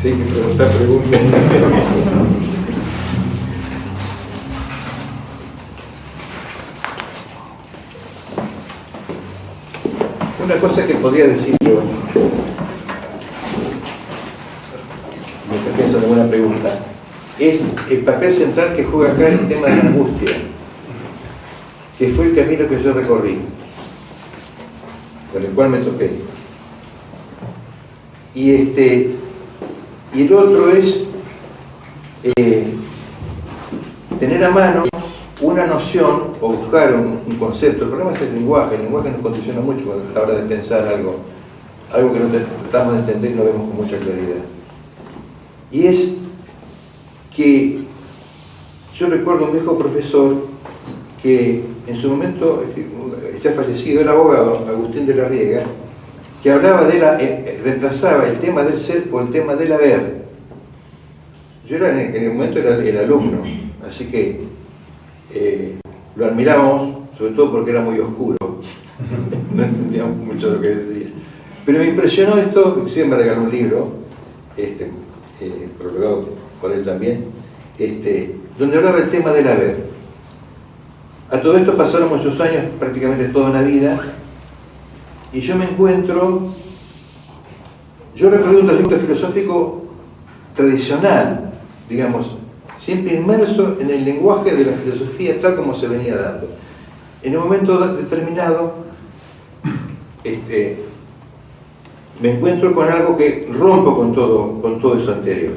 Si hay que preguntar, pregunten. Una cosa que podría decir yo, mientras pienso en alguna pregunta, es el papel central que juega acá el tema de la angustia, que fue el camino que yo recorrí, con el cual me topé. Y el otro es tener a mano una noción o buscar un concepto. El problema es el lenguaje nos condiciona mucho a la hora de pensar algo que no tratamos de entender y no vemos con mucha claridad. Y es que yo recuerdo un viejo profesor que en su momento, ya fallecido, era abogado, Agustín de la Riega, que hablaba reemplazaba el tema del ser por el tema del haber. Yo en el momento era el alumno, así que lo admirábamos, sobre todo porque era muy oscuro. No entendíamos mucho lo que decía. Pero me impresionó esto, inclusive me regaló un libro, prologado por él también, donde hablaba el tema del haber. A todo esto pasaron muchos años, prácticamente toda una vida, y yo me encuentro, yo recorrí un trayecto filosófico tradicional, digamos, siempre inmerso en el lenguaje de la filosofía tal como se venía dando. En un momento determinado, me encuentro con algo que rompo con todo eso anterior.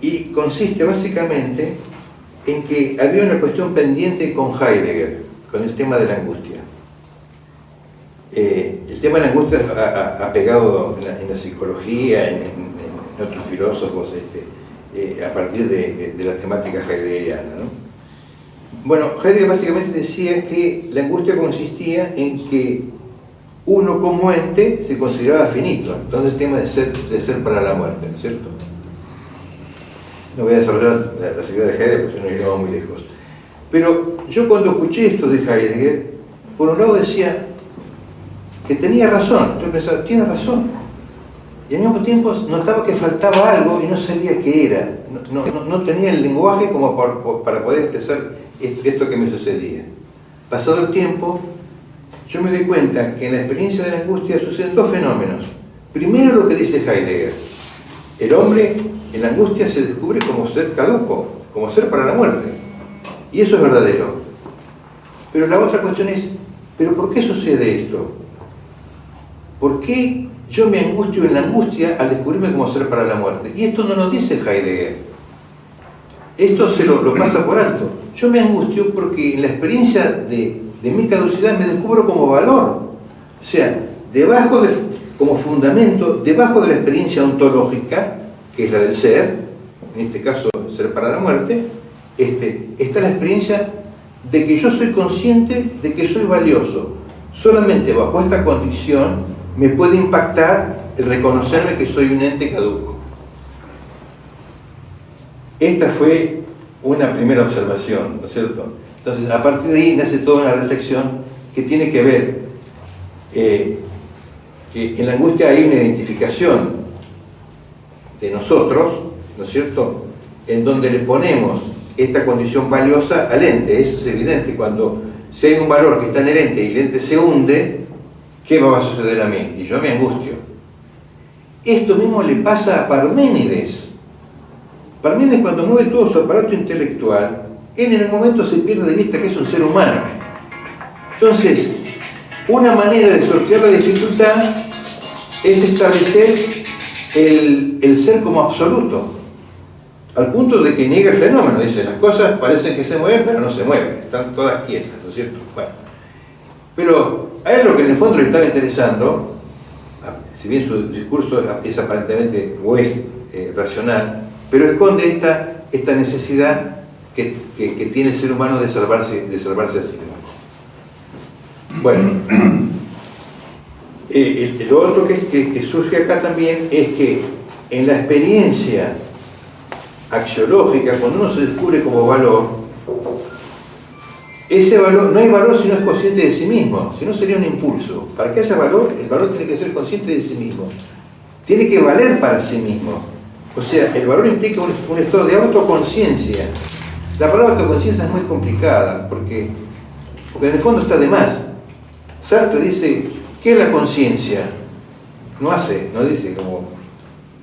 Y consiste básicamente en que había una cuestión pendiente con Heidegger, con el tema de la angustia. El tema de la angustia ha pegado en la psicología, en otros filósofos, a partir de la temática heideggeriana, ¿no? Bueno, Heidegger básicamente decía que la angustia consistía en que uno como ente se consideraba finito. Entonces el tema de ser para la muerte, ¿no es cierto? No voy a desarrollar las ideas de Heidegger porque si no iríamos muy lejos. Pero yo cuando escuché esto de Heidegger, por un lado decía que tenía razón. Yo pensaba, tiene razón. Y al mismo tiempo notaba que faltaba algo y no sabía qué era. No tenía el lenguaje como para poder expresar esto que me sucedía. Pasado el tiempo, yo me di cuenta que en la experiencia de la angustia suceden dos fenómenos. Primero, lo que dice Heidegger. El hombre en la angustia se descubre como ser caduco, como ser para la muerte. Y eso es verdadero. Pero la otra cuestión es, ¿pero por qué sucede esto? ¿Por qué yo me angustio en la angustia al descubrirme como ser para la muerte? Y esto no lo dice Heidegger. Esto se lo pasa por alto. Yo me angustio porque en la experiencia de mi caducidad me descubro como valor. O sea, como fundamento, debajo de la experiencia ontológica, que es la del ser, en este caso ser para la muerte, está la experiencia de que yo soy consciente de que soy valioso. Solamente bajo esta condición me puede impactar el reconocerme que soy un ente caduco. Esta fue una primera observación, ¿no es cierto? Entonces, a partir de ahí nace toda una reflexión que tiene que ver que en la angustia hay una identificación de nosotros, ¿no es cierto?, en donde le ponemos esta condición valiosa al ente. Eso es evidente. Cuando si hay un valor que está en el ente y el ente se hunde, ¿qué va a suceder a mí? Y yo me angustio. Esto mismo le pasa a Parménides. Parménides, cuando mueve todo su aparato intelectual, él en el momento se pierde de vista que es un ser humano. Entonces, una manera de sortear la dificultad es establecer el ser como absoluto, al punto de que niega el fenómeno. Dice, las cosas parecen que se mueven, pero no se mueven, están todas quietas, ¿no es cierto? Bueno, pero a él lo que en el fondo le estaba interesando, si bien su discurso es aparentemente o es racional, pero esconde esta necesidad que tiene el ser humano de salvarse a sí mismo. Bueno, lo otro que surge acá también es que en la experiencia axiológica, cuando uno se descubre como valor, ese valor, no hay valor si no es consciente de sí mismo, si no sería un impulso. Para que haya valor, el valor tiene que ser consciente de sí mismo, tiene que valer para sí mismo. O sea, el valor implica un estado de autoconciencia. La palabra autoconciencia es muy complicada, porque en el fondo está de más. Sartre dice, ¿qué es la conciencia? No dice como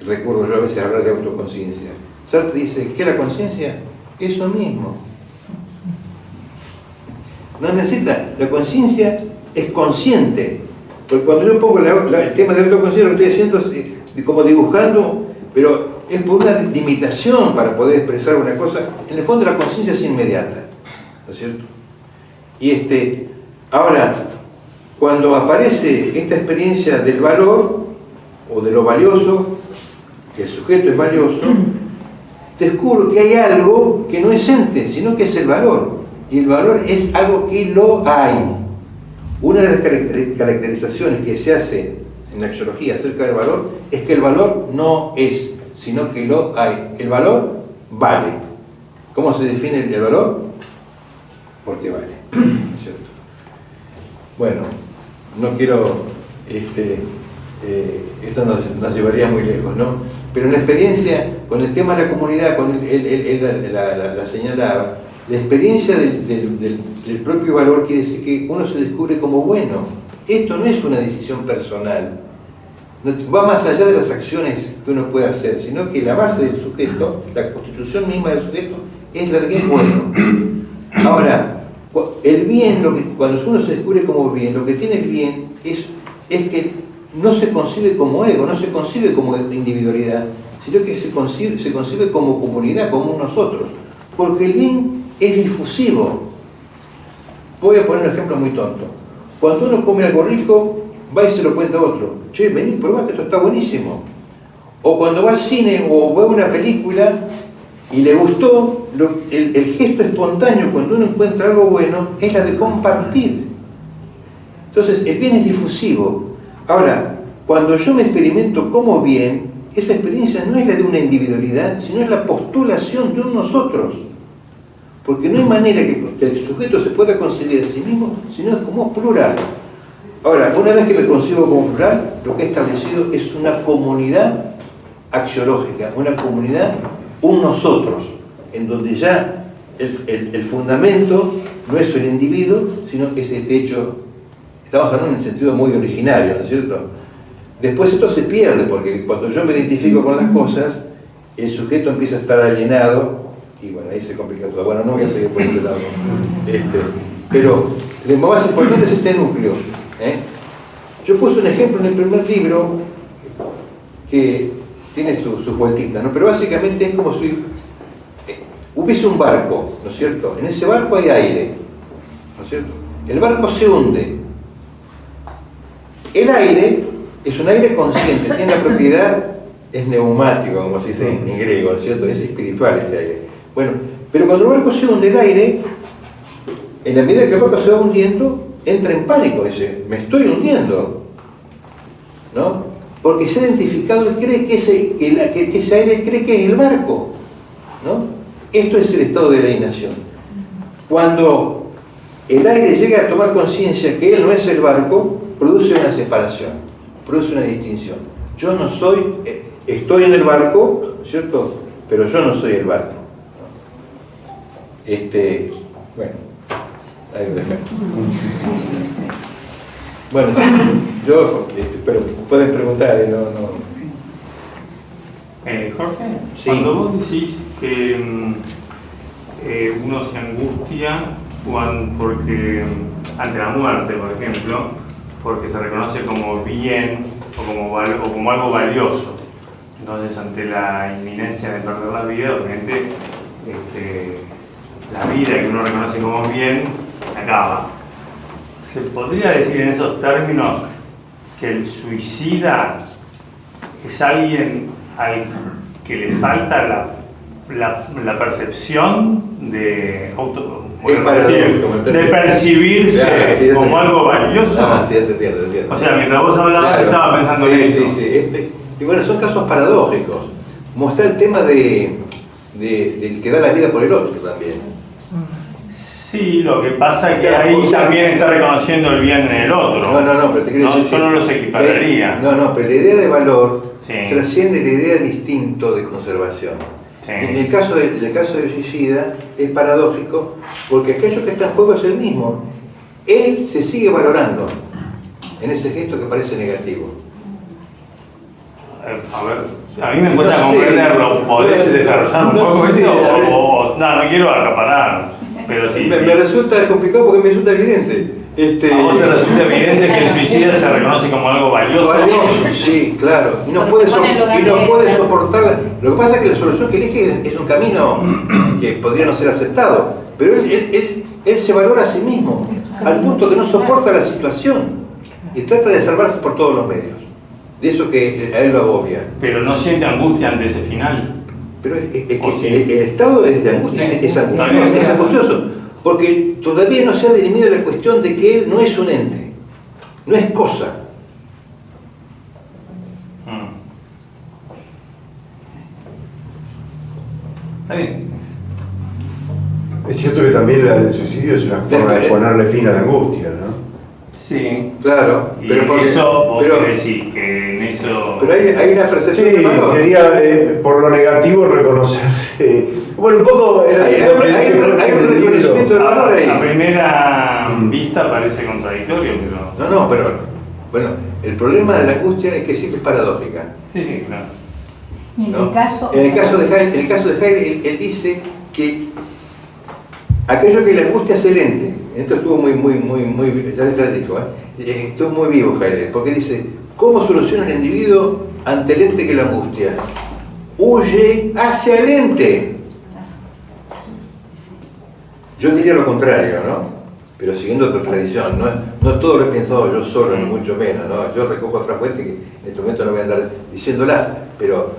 recurro yo a veces a hablar de autoconciencia. Sartre dice, ¿qué es la conciencia? Eso mismo. No necesita, la conciencia es consciente. Porque cuando yo pongo el tema de autoconciencia, lo estoy haciendo como dibujando, pero es por una limitación para poder expresar una cosa. En el fondo la conciencia es inmediata, ¿no es cierto? Y ahora, cuando aparece esta experiencia del valor, o de lo valioso, que el sujeto es valioso, descubro que hay algo que no es ente, sino que es el valor. Y el valor es algo que lo hay. Una de las caracterizaciones que se hace en la axiología acerca del valor es que el valor no es, sino que lo hay. El valor vale. ¿Cómo se define el valor? Porque vale. ¿Cierto? Bueno, no quiero... esto nos llevaría muy lejos, ¿no? Pero en la experiencia, con el tema de la comunidad, con él la señalaba, la experiencia del propio valor quiere decir que uno se descubre como bueno. Esto no es una decisión personal, va más allá de las acciones que uno puede hacer, sino que la base del sujeto, la constitución misma del sujeto, es la de que es bueno. Ahora, el bien, cuando uno se descubre como bien, lo que tiene el bien es que no se concibe como ego, no se concibe como individualidad, sino que se concibe como comunidad, como nosotros, porque el bien es difusivo. Voy a poner un ejemplo muy tonto. Cuando uno come algo rico, va y se lo cuenta a otro. Che, vení, probá que esto está buenísimo. O cuando va al cine o ve una película y le gustó, el gesto espontáneo cuando uno encuentra algo bueno es la de compartir. Entonces, el bien es difusivo. Ahora, cuando yo me experimento como bien, esa experiencia no es la de una individualidad, sino es la postulación de un nosotros. Porque no hay manera que el sujeto se pueda concebir a sí mismo, sino es como plural. Ahora, una vez que me concibo como plural, lo que he establecido es una comunidad axiológica, una comunidad, un nosotros, en donde ya el fundamento no es el individuo, sino que es este hecho, estamos hablando en el sentido muy originario, ¿no es cierto? Después esto se pierde, porque cuando yo me identifico con las cosas, el sujeto empieza a estar alienado, y bueno, ahí se complica todo. Bueno, no voy a seguir por ese lado. Pero lo más importante es este núcleo. Yo puse un ejemplo en el primer libro que tiene sus vueltitas, ¿no? Pero básicamente es como si hubiese un barco, ¿no es cierto? En ese barco hay aire, ¿no es cierto? El barco se hunde. El aire es un aire consciente, tiene la propiedad, es neumático, como se dice en griego, ¿no es cierto? Es espiritual este aire. Bueno, pero cuando el barco se hunde, el aire, en la medida que el barco se va hundiendo, entra en pánico, dice, me estoy hundiendo, ¿no? Porque se ha identificado y cree que ese aire cree que es el barco, ¿no? Esto es el estado de alienación. Cuando el aire llega a tomar conciencia que él no es el barco, produce una separación, produce una distinción. Yo no soy, estoy en el barco, ¿cierto? Pero yo no soy el barco. Bueno, ahí lo dejo. Bueno, yo, pero pueden preguntar, Jorge, sí. Cuando vos decís que uno se angustia porque ante la muerte, por ejemplo, porque se reconoce como bien o como algo valioso, entonces ante la inminencia de perder la vida, obviamente la vida que uno reconoce como bien acaba. ¿Se podría decir en esos términos que el suicida es alguien al que le falta la percepción de percibirse como algo valioso? Ah, sí, te entiendo. O sea, mientras vos hablabas, claro, estaba pensando en eso. Sí. Y bueno, son casos paradójicos. Como está el tema del que da la vida por el otro también. Sí, lo que pasa es que ahí también está reconociendo el bien en el otro. No, pero te quiero decir yo no los equipararía. Pero la idea de valor sí. trasciende la idea de instinto de conservación. Sí. En el caso de suicida es paradójico porque aquello que está en juego es el mismo. Él se sigue valorando en ese gesto que parece negativo. A ver, a mí me cuesta comprenderlo. ¿Podés desarrollar un poco esto? No quiero acaparar. Pero sí, me resulta complicado porque me resulta evidente. ¿A vos te resulta evidente que el suicida se reconoce como algo valioso? Sí, claro. Y no puede soportar. Lo que pasa es que la solución que elige es un camino que podría no ser aceptado. Pero él se valora a sí mismo, al punto que no soporta la situación y trata de salvarse por todos los medios. De eso que a él lo agobia. Pero no siente angustia ante ese final. Pero el estado es de angustia, es angustioso, porque todavía no se ha dirimido la cuestión de que él no es un ente, no es cosa. Está bien. Es cierto que también el suicidio es una forma de ponerle fin a la angustia, ¿no? Sí, claro. Y pero eso vos querés decir que en eso... Pero hay una percepción de valor. Sería por lo negativo reconocerse. Bueno, un poco... Hay un reconocimiento de valor ahí. A primera vista parece contradictorio, pero... No, pero... Bueno, el problema de la angustia es que siempre es paradójica. Sí, claro. ¿No? En el caso de Heidegger, él dice que aquello que le angustia es el ente. Esto estuvo muy, ya dijo, estuvo muy vivo Heidegger, porque dice, ¿cómo soluciona el individuo ante el ente que la angustia? Huye hacia el ente. Yo diría lo contrario, ¿no? Pero siguiendo otra tradición, no todo lo he pensado yo solo, ni mucho menos, ¿no? Yo recojo otra fuente que en este momento no voy a andar diciéndolas, pero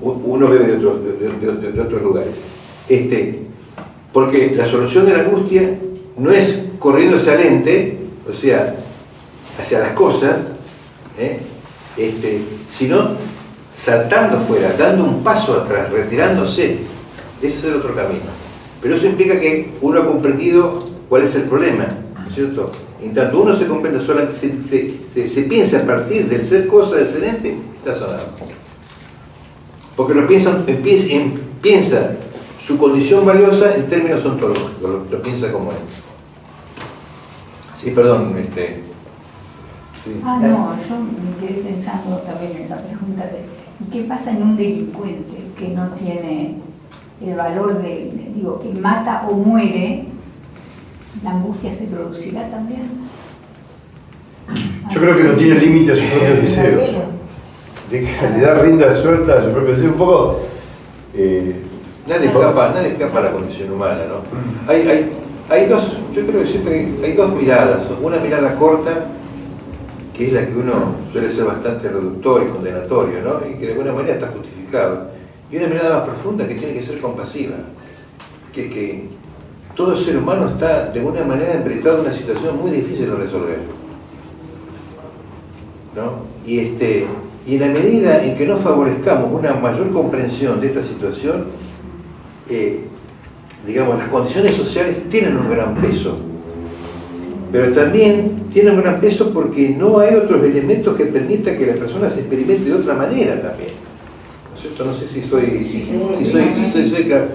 uno bebe de otros lugares. Porque la solución de la angustia no es corriéndose al ente, o sea, hacia las cosas, sino saltando fuera, dando un paso atrás, retirándose. Ese es el otro camino. Pero eso implica que uno ha comprendido cuál es el problema, ¿no es cierto? En tanto uno se comprende solamente, se piensa a partir del ser cosa, del ser ente, está sonado. Porque lo piensa su condición valiosa en términos ontológicos, lo piensa como él. Sí, perdón, sí. No, yo me quedé pensando también en la pregunta de ¿qué pasa en un delincuente que no tiene el valor que mata o muere? ¿La angustia se producirá también? Yo creo que no tiene límite a sus propios deseos. Le da rienda suelta a sus propios deseos. Un poco... Nadie escapa a la condición humana, ¿no? Hay dos, yo creo que siempre hay dos miradas. Una mirada corta, que es la que uno suele ser bastante reductor y condenatorio, ¿no? Y que de alguna manera está justificado. Y una mirada más profunda, que tiene que ser compasiva. Que todo ser humano está de alguna manera enfrentado a una situación muy difícil de resolver, ¿no? Y en la medida en que no favorezcamos una mayor comprensión de esta situación, digamos, las condiciones sociales tienen un gran peso, pero también tienen un gran peso porque no hay otros elementos que permitan que la persona se experimente de otra manera también, ¿no es cierto? No sé si soy claro.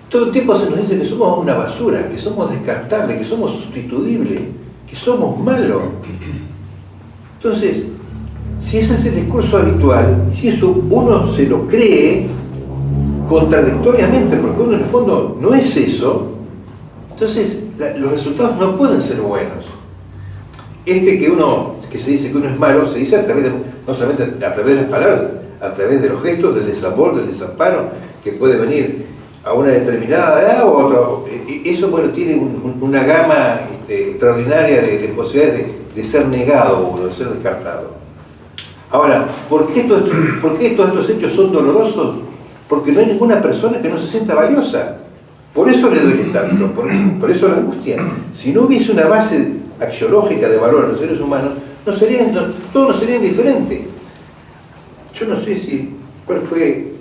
Todo el tiempo se nos dice que somos una basura, que somos descartables, que somos sustituibles, que somos malos. Entonces, si ese es el discurso habitual, si eso uno se lo cree contradictoriamente, porque uno en el fondo no es eso, entonces los resultados no pueden ser buenos. Que se dice que uno es malo, se dice a través no solamente a través de las palabras, a través de los gestos, del desamor, del desamparo, que puede venir a una determinada edad o a otra. Eso, bueno, tiene una gama extraordinaria de posibilidades de ser negado o de ser descartado. Ahora, ¿por qué todos estos hechos son dolorosos? Porque no hay ninguna persona que no se sienta valiosa. Por eso le duele tanto, por eso la angustia. Si no hubiese una base axiológica de valor en los seres humanos, todo no sería indiferente. Yo no sé cuál fue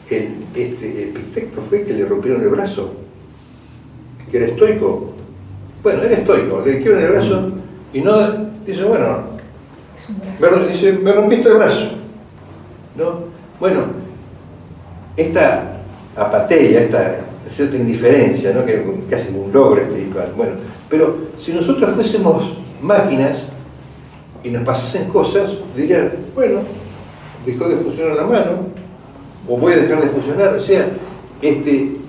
el Epicteto fue que le rompieron el brazo. que era estoico. Bueno, era estoico, le quiebran el brazo y no dice, bueno, me rompiste el brazo, ¿no? Bueno, esta apatía, esta cierta indiferencia, ¿no? Que es casi un logro espiritual. Bueno, pero si nosotros fuésemos máquinas y nos pasasen cosas, dirían, bueno, dejó de funcionar la mano, o voy a dejar de funcionar. O sea,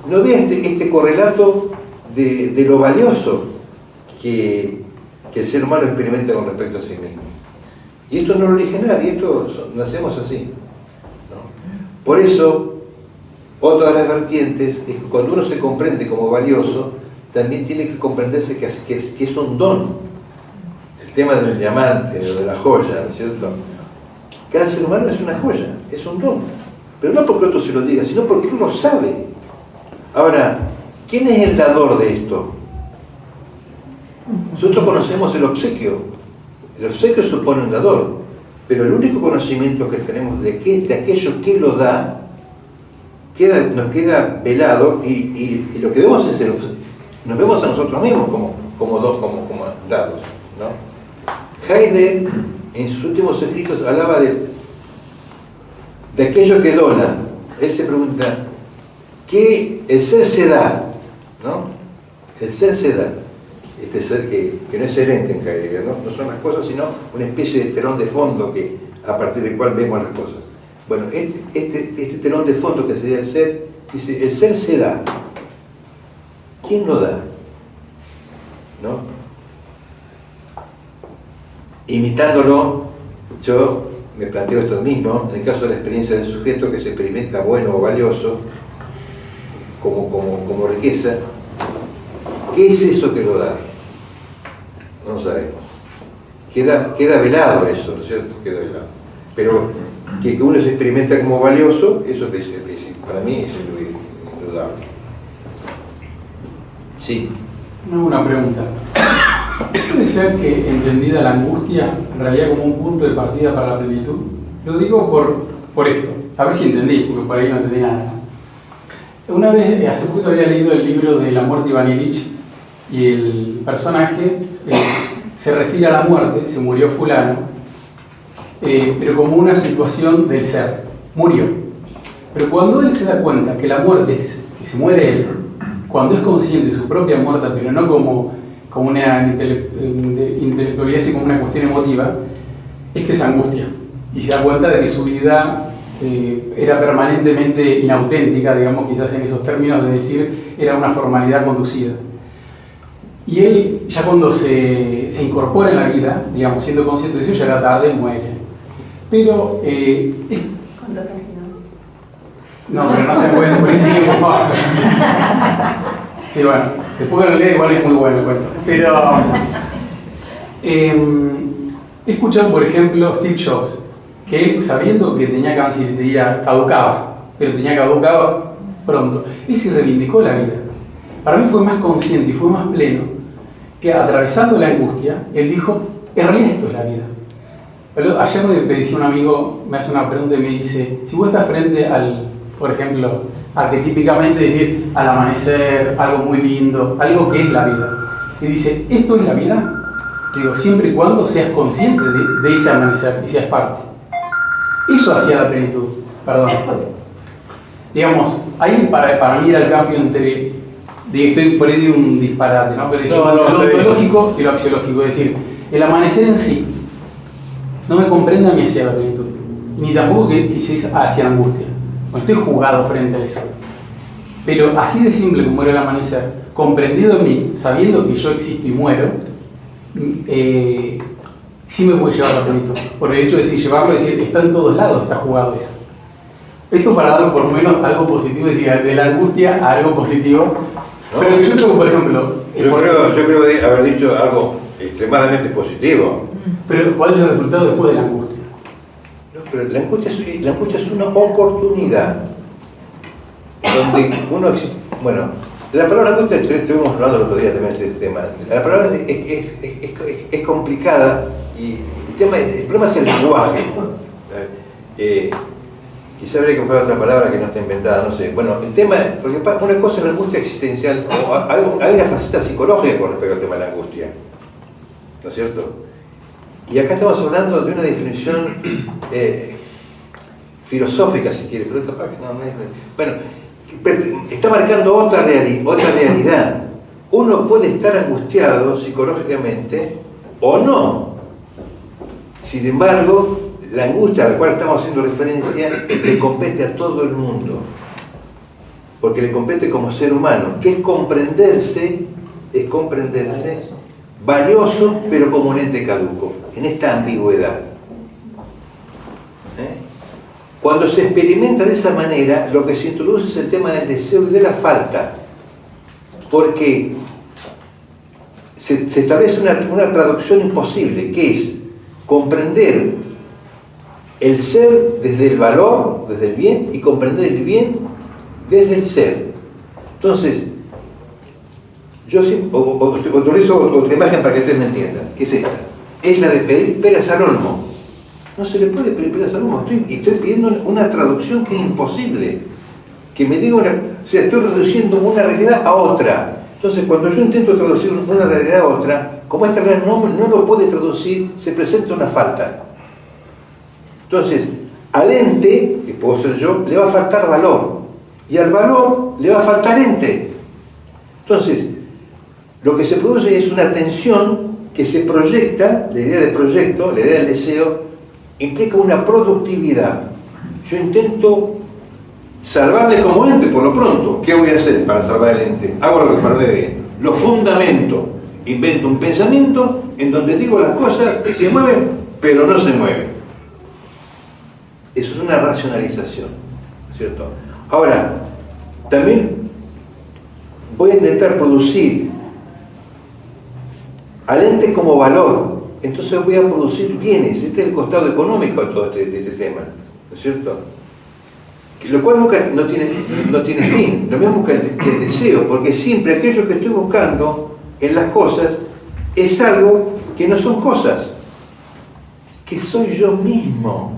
no vea este correlato de lo valioso que el ser humano experimenta con respecto a sí mismo. Y esto no lo elige nadie, nacemos así, ¿no? Por eso, otra de las vertientes es que cuando uno se comprende como valioso, también tiene que comprenderse que es un don. El tema del diamante o de la joya, ¿no es cierto? Cada ser humano es una joya, es un don. Pero no porque otro se lo diga, sino porque uno sabe. Ahora, ¿quién es el dador de esto? Nosotros conocemos el obsequio. El obsequio supone un dador. Pero el único conocimiento que tenemos de aquello que lo da, nos queda velado y lo que vemos es nos vemos a nosotros mismos como dados, ¿no? Heidegger, en sus últimos escritos, hablaba de aquello que dona. Él se pregunta, ¿qué el ser se da? ¿No? El ser se da. Este ser que no es el ente en Heidegger, ¿no? No son las cosas, sino una especie de telón de fondo a partir del cual vemos las cosas. Bueno, este telón de fondo que sería el ser, dice, el ser se da. ¿Quién lo da? ¿No? Imitándolo, yo me planteo esto mismo, en el caso de la experiencia del sujeto que se experimenta bueno o valioso, como riqueza, ¿qué es eso que lo da? No lo sabemos. Queda velado eso, ¿no es cierto? Queda velado. Pero que uno se experimenta como valioso, eso para mí es indudable. Sí. Una pregunta. ¿Puede ser que entendida la angustia en realidad como un punto de partida para la plenitud? Lo digo por esto, a ver si entendí, porque por ahí no entendí nada. Una vez, hace poco había leído el libro de La muerte Iván Ilich, y el personaje se refiere a la muerte, se murió fulano, pero como una situación del ser, murió. Pero cuando él se da cuenta que la muerte es que se muere él, cuando es consciente de su propia muerte, pero no como una intelectualidad y como una cuestión emotiva, es que se angustia y se da cuenta de que su vida era permanentemente inauténtica, digamos, quizás en esos términos de decir, era una formalidad conducida. Y él, ya cuando se incorpora en la vida, digamos, siendo consciente de eso, ya era tarde, muere. Pero... ¿Cuánto casi no? No, pero no se muere, por ahí sigue, por favor. Sí, bueno, después que lo lea igual es muy bueno el cuento. Pero he escuchado, por ejemplo, Steve Jobs, que él, sabiendo que tenía cáncer y tenía, caducaba pronto, él se reivindicó la vida. Para mí fue más consciente y fue más pleno que, atravesando la angustia, él dijo, en realidad esto es la vida. Pero ayer me decía un amigo, me hace una pregunta y me dice, si vos estás frente al, por ejemplo, arquetípicamente decir al amanecer, algo muy lindo, algo que es la vida, y dice, ¿esto es la vida? Digo, siempre y cuando seas consciente de ese amanecer y seas parte. Eso hacía la plenitud, perdón. Digamos, ahí para mí era el cambio entre, estoy por ahí de un disparate, ¿no? Pero lo ontológico y lo axiológico, es decir, el amanecer en sí no me comprende a mí hacia la plenitud, ni tampoco que quise hacia la angustia. No estoy jugado frente a eso. Pero así de simple como era el amanecer, comprendido en mí, sabiendo que yo existo y muero, sí me puede llevar a la plenitud. Por el hecho de llevarlo y decir, está en todos lados, está jugado eso. Esto para dar por lo menos algo positivo, es decir, de la angustia a algo positivo. No. Pero yo creo que, por ejemplo... Yo creo haber dicho algo extremadamente positivo. Pero ¿cuál es el resultado después de la angustia? No, pero la angustia es una oportunidad donde uno... Bueno, la palabra angustia, estuvimos hablando el otro día también de este tema. La palabra es complicada y el problema es el lenguaje. Quizá habría que buscar otra palabra que no está inventada, no sé. Bueno, el tema, porque una cosa es la angustia existencial, o hay una faceta psicológica con respecto al tema de la angustia, ¿no es cierto? Y acá estamos hablando de una definición filosófica, si quiere, pero esta página no es... Bueno, está marcando otra realidad. Uno puede estar angustiado psicológicamente o no. Sin embargo, la angustia a la cual estamos haciendo referencia le compete a todo el mundo, porque le compete como ser humano, que es comprenderse valioso, pero como un ente caduco, en esta ambigüedad. Cuando se experimenta de esa manera, lo que se introduce es el tema del deseo y de la falta, porque se establece una traducción imposible, que es comprender el ser desde el valor, desde el bien, y comprender el bien desde el ser. Entonces, yo utilizo otra imagen para que ustedes me entiendan, que es esta. Es la de pedir peras al olmo. No se le puede pedir peras al olmo. Estoy pidiendo una traducción que es imposible. Que me diga o sea, estoy reduciendo una realidad a otra. Entonces, cuando yo intento traducir una realidad a otra, como esta realidad no lo puede traducir, se presenta una falta. Entonces, al ente, que puedo ser yo, le va a faltar valor. Y al valor le va a faltar ente. Entonces, lo que se produce es una tensión que se proyecta, la idea de proyecto, la idea del deseo, implica una productividad. Yo intento salvarme como ente por lo pronto. ¿Qué voy a hacer para salvar el ente? Hago lo que me parece bien. Lo fundamento. Invento un pensamiento en donde digo las cosas se mueven, pero no se mueven. Eso es una racionalización, ¿cierto? Ahora, también voy a intentar producir al ente como valor. Entonces voy a producir bienes. Este es el costado económico de todo este tema, ¿no es cierto? Lo cual nunca no tiene fin, lo mismo que el deseo, porque siempre aquello que estoy buscando en las cosas es algo que no son cosas, que soy yo mismo,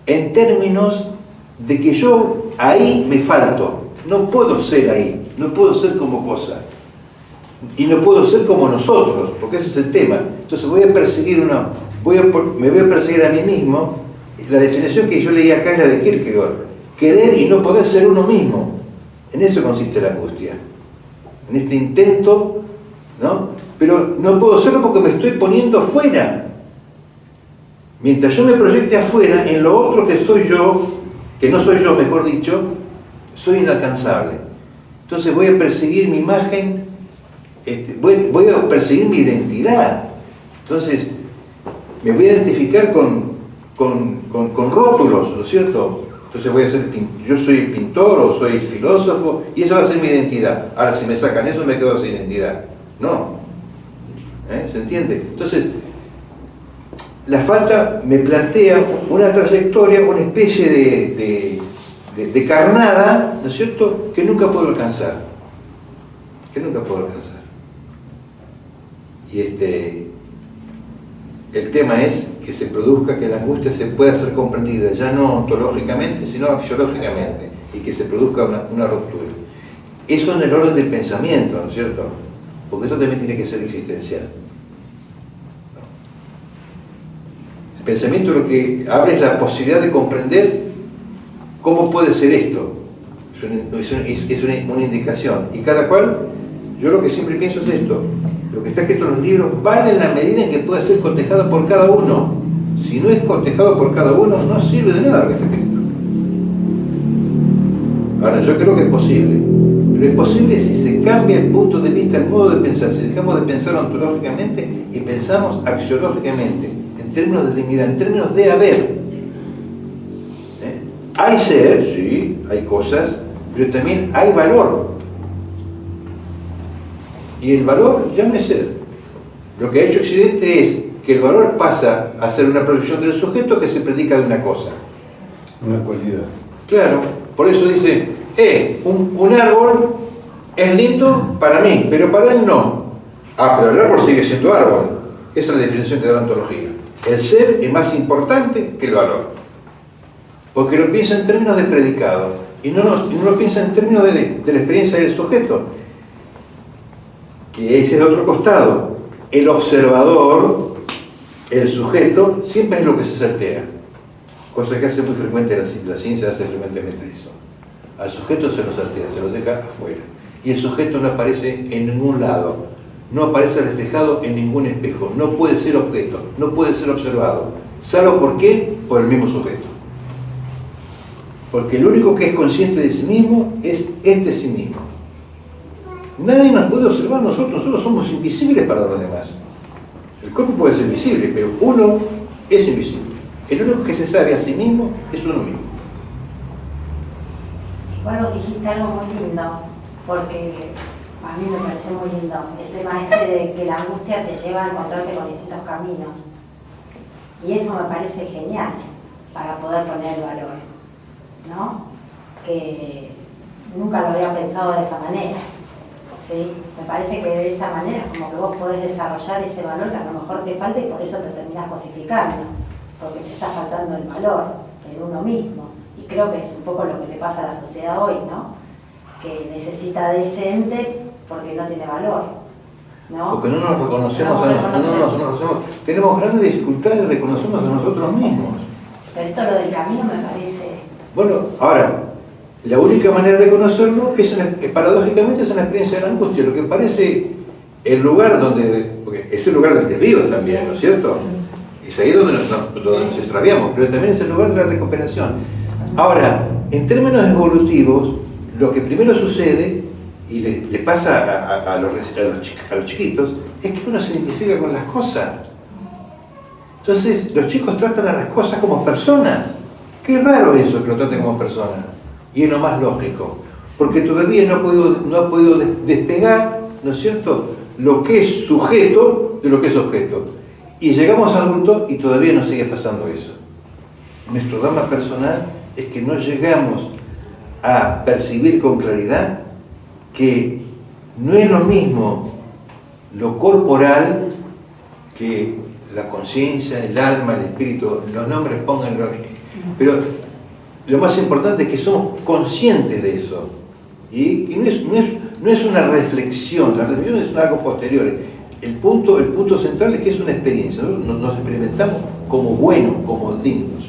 en términos de que yo ahí me falto, no puedo ser ahí, no puedo ser como cosa, y no puedo ser como nosotros, porque ese es el tema. Entonces voy a perseguir me voy a perseguir a mí mismo. La definición que yo leí acá es la de Kierkegaard: querer y no poder ser uno mismo. En eso consiste la angustia, en este intento, ¿no? Pero no puedo serlo porque me estoy poniendo afuera. Mientras yo me proyecte afuera, en lo otro que soy yo, que no soy yo, mejor dicho, soy inalcanzable. Entonces voy a perseguir mi imagen, voy a perseguir mi identidad. Entonces me voy a identificar con rótulos, ¿no es cierto? Entonces voy a ser, yo soy el pintor o soy el filósofo, y esa va a ser mi identidad. Ahora, si me sacan eso, me quedo sin identidad. No. ¿Se entiende? Entonces, la falta me plantea una trayectoria, una especie de carnada, ¿no es cierto?, que nunca puedo alcanzar. Que nunca puedo alcanzar. Y el tema es que se produzca, que la angustia se pueda ser comprendida, ya no ontológicamente, sino axiológicamente, y que se produzca una ruptura. Eso en el orden del pensamiento, ¿no es cierto? Porque esto también tiene que ser existencial. El pensamiento lo que abre es la posibilidad de comprender cómo puede ser esto. Es una indicación. Y cada cual, yo lo que siempre pienso es esto: lo que está escrito en los libros vale en la medida en que pueda ser cotejado por cada uno. Si no es cotejado por cada uno, no sirve de nada lo que está escrito. Ahora, yo creo que es posible. Pero es posible si se cambia el punto de vista, el modo de pensar, si dejamos de pensar ontológicamente y pensamos axiológicamente, en términos de dignidad, en términos de haber. Hay ser, sí, hay cosas, pero también hay valor. Y el valor ya no es ser. Lo que ha hecho Occidente es que el valor pasa a ser una proyección del sujeto que se predica de una cosa. Una cualidad. Claro, por eso dice, un árbol es lindo para mí, pero para él no. Ah, pero el árbol sigue siendo árbol. Esa es la definición que da la ontología. El ser es más importante que el valor. porque lo piensa en términos de predicado y no lo piensa en términos de la experiencia del sujeto, que ese es el otro costado. El observador, el sujeto, siempre es lo que se saltea, cosa que hace muy frecuente la ciencia, hace frecuentemente eso. Al sujeto se lo saltea, se lo deja afuera, y el sujeto no aparece en ningún lado, no aparece reflejado en ningún espejo, no puede ser objeto, no puede ser observado, salvo ¿por qué? Por el mismo sujeto. Porque el único que es consciente de sí mismo es sí mismo. Nadie nos puede observar, nosotros somos invisibles para los demás. El cuerpo puede ser visible, pero uno es invisible. El único que se sabe a sí mismo es uno mismo. Igual vos dijiste algo muy lindo, porque a mí me parece muy lindo, el tema de que la angustia te lleva a encontrarte con distintos caminos. Y eso me parece genial para poder poner el valor, ¿no? Que nunca lo había pensado de esa manera, ¿sí? Me parece que de esa manera como que vos podés desarrollar ese valor que a lo mejor te falta y por eso te terminás cosificando, porque te está faltando el valor en uno mismo. Y creo que es un poco lo que le pasa a la sociedad hoy, ¿no? Que necesita de ese ente porque no tiene valor, ¿no? Porque no nos reconocemos a nosotros. Tenemos grandes dificultades de reconocernos a nosotros mismos. Pero esto lo del camino me parece... Bueno, ahora, la única manera de conocerlo es paradójicamente es una experiencia de la angustia, lo que parece el lugar donde, porque es el lugar del desvío también, sí, ¿no es cierto? Es ahí donde nos extraviamos, pero también es el lugar de la recuperación. Ahora, en términos evolutivos, lo que primero sucede, y le pasa a los chiquitos, es que uno se identifica con las cosas. Entonces, los chicos tratan a las cosas como personas. Qué raro eso, que lo traten como personas. Y es lo más lógico, porque todavía no ha podido despegar, ¿no es cierto?, lo que es sujeto de lo que es objeto. Y llegamos a adultos y todavía nos sigue pasando eso. Nuestro drama personal es que no llegamos a percibir con claridad que no es lo mismo lo corporal que la conciencia, el alma, el espíritu, los nombres pónganlo aquí. Pero lo más importante es que somos conscientes de eso. Y no es una reflexión, la reflexión es algo posterior. El punto central es que es una experiencia, nos experimentamos como buenos, como dignos.